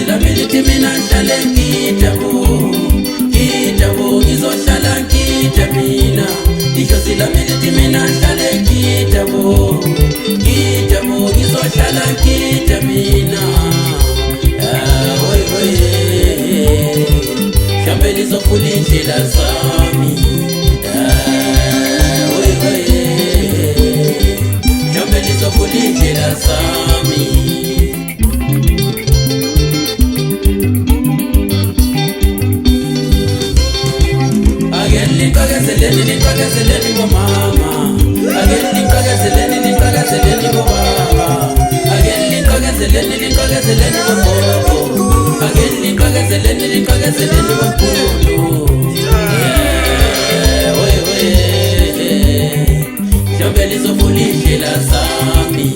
Lamiliti mina hlale ngijabo ngizohlala ngijabina Ishozi lamiliti mina hlale ngijabo ngizohlala ngijabina Oy Shambe lizofula indlela zami Oy Shambe lizofula indlela zami Lintakazeleni bo mama Again lintakazeleni bo baba Again lintakazeleni bo bobo Again lintakazeleni bo polo Yeah, oy Shambe lizofula indlela zami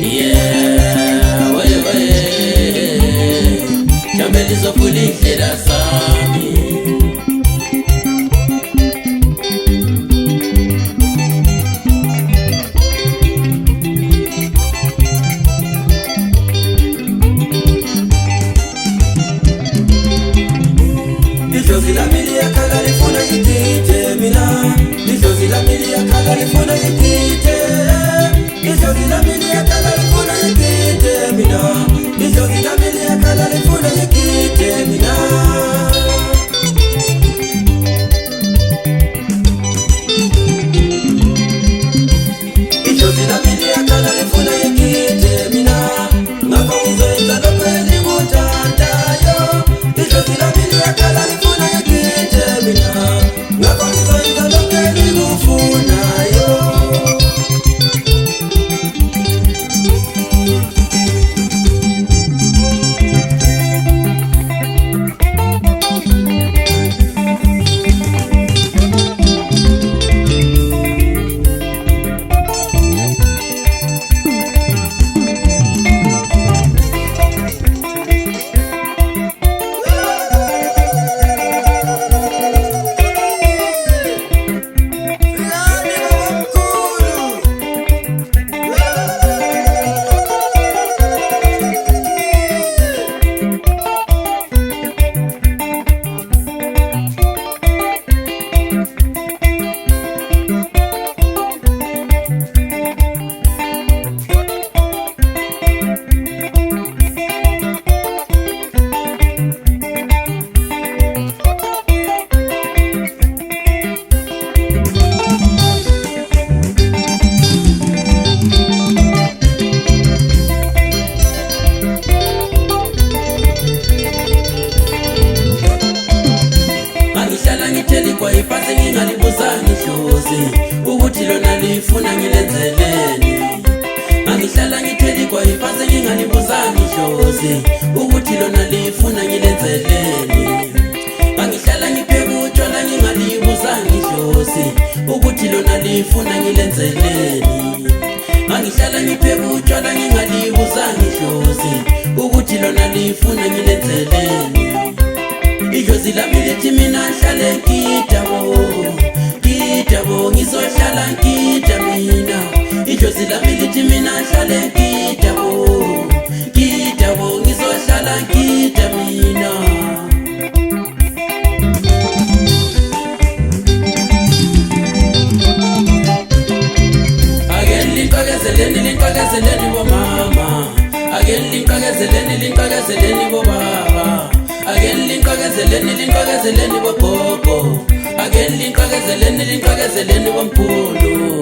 Yeah, oy Shambe lizofula indlela zami Ishozi lamili ya kala lifuna yitite mina Ishozi lamili ya kala lifuna yitite Ishozi lamili ya kala lifuna yitite mina Ishozi lamili ya kala lifuna yitite mina Ishozi lamili ya kala lifuna yitite mina Ngako uzoiza lopeli mutandayo Ishozi lamili ya kala lifuna yitite mina Ngako uzoiza lopeli mufunayo Kwa ipase ngingalibuzani hlozi ukuthi lona lifuna ngilenzeleni Angihlala ngitheli kwa ipase ngingalibuzani hlozi ukuthi lona lifuna ngilenzeleni Angihlala ngipheka utshwala ngingalibuzani hlozi ukuthi lona lifuna ngilenzeleni Angihlala ngipheka utshwala ngingalibuzani hlozi ukuthi lona lifuna ngilenzeleni Ishozi lamiliti mina hlale ngijabo ngizohlala ngijabina Ishozi lamiliti mina hlale ngijabo ngizohlala ngijabina Again lintakazeleni bo mama Again lintakazeleni bo baba Again lintakazeleni bo bobo Again lintakazeleni bo mpolo